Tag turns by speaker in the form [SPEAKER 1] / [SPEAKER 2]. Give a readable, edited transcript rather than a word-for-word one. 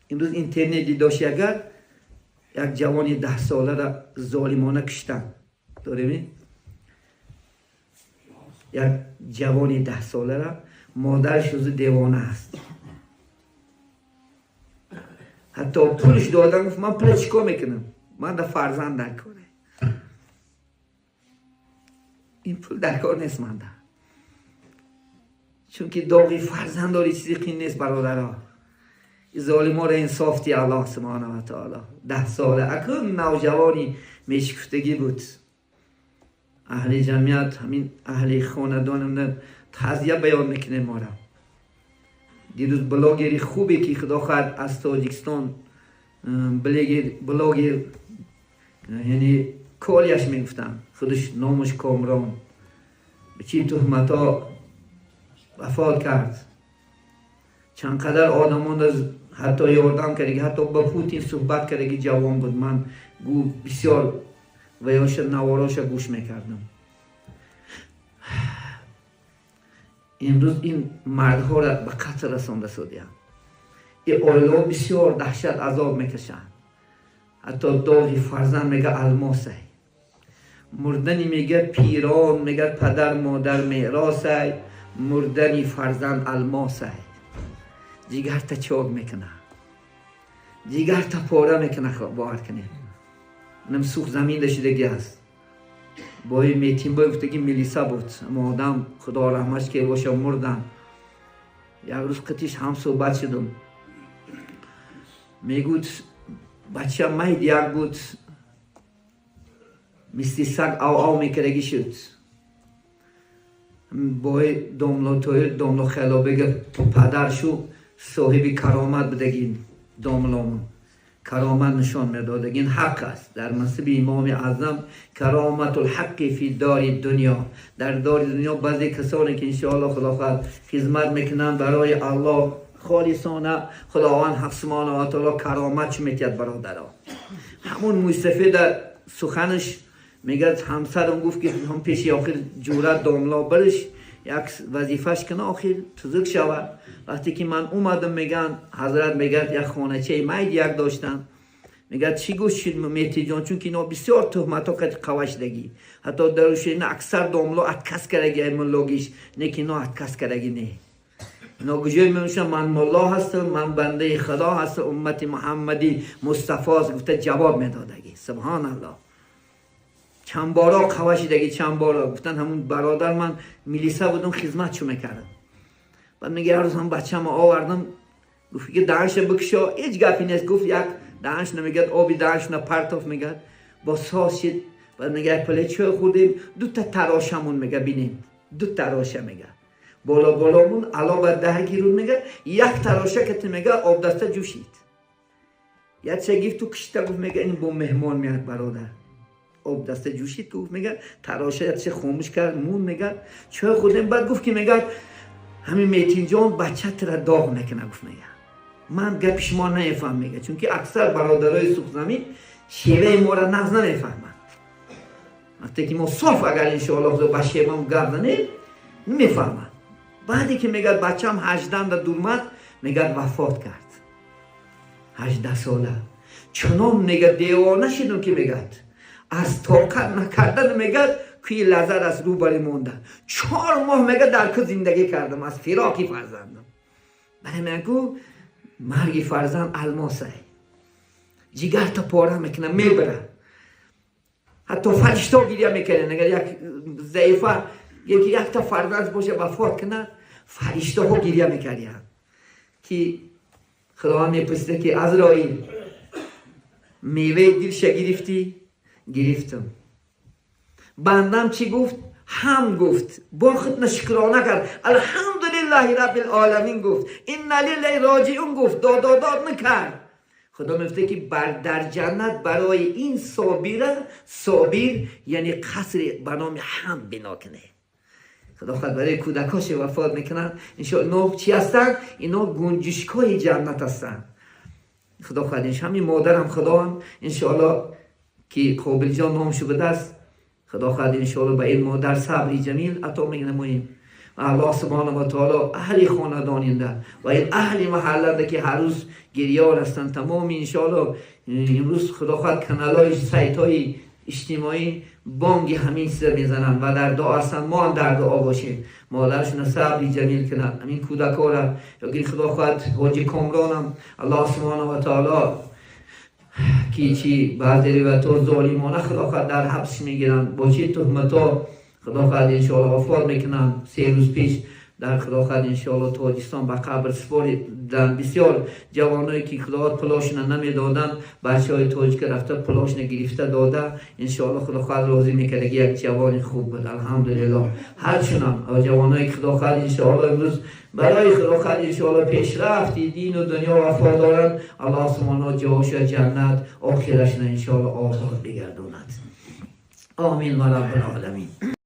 [SPEAKER 1] امروز اینترنتی داشتی اگر یک جوانی 10 ساله را ظالمانه کشتن داریم، یک جوانی 10 ساله را مادرش روز دیوانه است، حتی پولش دادن، گفت من پول چیکار میکنم، من در فرزند در کاره، این پول در کار نیست من در، چون که داغی فرزند داری چیزی قین نیست برادرها. ظالما را انصاف دی الله سبحانه و تعالی. 10 ساله اکنون نوجوانی میشکفتگی بود. اهل جمعیت، همین اهل خاندان تعزیه بیان میکنه ما را. دیروز بلاگری خوبی که خدا خواهد از تاجیکستان بلاگر یعنی کاریش میگفتن، خودش نامش کامران، به چی تهمت ها وفات کرد. چند قدر آدمان از حتی یاردم کردگی، حتی با پوتین صحبت کردگی جوان بود، من بسیار ویاش نواراش گوش میکردم. امروز این مردها را به قتل رسانده شدیم. این آیه بسیار دهشت عذاب میکشن. حتی داغی فرزند میگه الماسه، مردنی میگه پیران، میگه پدر مادر میراسه، مردنی فرزند الماسه. جیگر تا چاک میکنه، جیگر تا پاره میکنه. باور کنید نم سوخ زمین داشتگی است. با این میتین باید گفتگی ملیسا بود، اما آدم خدا رحمش که باشه مردن. یک روز قطیش هم صحبت شدم، میگود بچه مهد یک بود مثل سگ او میکرگی شد. با داملا خیلا بگه پدرشو صاحب کرامت بدگین، داملامون کرامت نشان میدادگین. حق است در منصب امام اعظم، کرامت الحق فی دار دنیا. در دار دنیا بعضی کسانی که انشاءالله خدا خواهد خدمت میکنن برای الله خالصانه، خداوند حق سبحانه و تعالی کرامت میتید برادرها. همون مصطفی در سخنش میگه همسرم گفت که هم پیشی آخر جورت داملا برش یک وظیفش کنه آخر تزک شود. وقتی که من اومدم میگن حضرت میگه یک خانچه مید یک داشتن، میگه چی گوش شد میتی جان، چون که اینا بسیار تهمت ها که قوشدگی، حتی دروش اینا اکثر داملا اتکس کرگی ایمونلوگیش نه که اینا اتکس کرگی نه. اینا گوشوی میمونشن من مولا هستم، من بنده خدا هستم، امت محمدی مصطفی است، گفته جواب میدادگی. سبحان الله. چند بارا قواشیدگی، چند بارا گفتن همون برادر من ملیسا بودم خدمت شو میکردم. بعد میگه هر روز هم بچه ما آوردم، گفت که دهنش بکشا، هیچ گپی نیست. گفت یک دهنش نمیگد آبی دهنش نپرتاف میگد با ساس شد. بعد میگه پله چه خوردیم، 2 تا تراشمون میگه بینیم، 2 تراشه میگه بالا بالامون علاوه 10 گیرون میگه، یک تراشه که میگه آب دسته جوشید. یک چه گفت تو کشته، گفت میگه این با مهمان میاد برادر، آب دسته جوشید. گفت میگه تراشه چه خاموش کرد مون میگه چه خودم. بعد گفت که میگه همین میتین جان بچه تر داغ نکنه. گفت میگه من گپش ما نمیفهم میگه، چون که اکثر برادرای سوخ زمین شیوه ما را نز نمیفهمن. وقتی که ما صاف اگر انشاءالله با شیوه ما گردنیم نمیفهمن. بعدی که میگه بچه هم 18 در دورمد میگه وفات کرد، 18 ساله. چنان میگه دیوانه شدم که میگه از طاقت نکردن میگه که لحظه از رو بری مونده. 4 ماه میگه در که زندگی کردم از فراقی فرزندم. برای میگو مرگی فرزند الماسه، جگر تا پاره میکنه میبره. حتی فرشتا گریه میکنه. اگر یک ضعیفه یک تا فرزند باشه وفات کنه، فرشتا ها گریه میکنه که خدا میپرسه که عزرائیل میوه دلش گرفتی؟ گرفتم. بندم چی گفت؟ هم گفت، با خود نشکرانه کرد، الحمدلله رب العالمین گفت، این لیله راجعون گفت، داد نکرد. خدا میفته که در جنت برای این صابر یعنی قصر به نام هم بنا کنه. خدا خواهد برای کودکاش وفات میکنن انشاءالله. چی هستن؟ اینا گنجشکای جنت هستن. خدا خواهد همین مادرم خدا هم انشاءالله که قابل جان نامشو به دست، خدا خواهد انشاءالله به این مادر صبری جمیل عطا می‌نماییم. الله سبحانه و تعالی اهل خانداننده و این اهل محله که هر روز گریار هستند تمام انشاءالله امروز خداوند کانالای سایت‌های اجتماعی بانگ همین سر میزنن و در دعا هستن. ما هم در دعا باشیم مادرشون صبری جمیل کنن همین کودکا را یکی خداوند حاجی کامرانم الله سبحانه و تعالی کی چی بعضی روایت‌ها ظالمانه خداوند در حبس میگیرن با چه تهمتا خداوند انشاءالله آفار میکنن. 3 روز پیش در خداوند انشاءالله تاجیکستان به قبر سپاریدن بسیار جوانایی که خداوند پلاشون نمیدادن بچهای تاجیک رفته پلاشون گرفته داده انشاءالله خداوند راضی میکنه یک جوان خوب بود الحمدلله. هرچنان جوانایی خداوند انشاءالله امروز برای خداوند انشاءالله پیشرفتی دین و دنیا وفادارن الله سبحانه جاهاش جنت آخرشون انشاءالله آباد بگرداند. آمین و رب العالمین.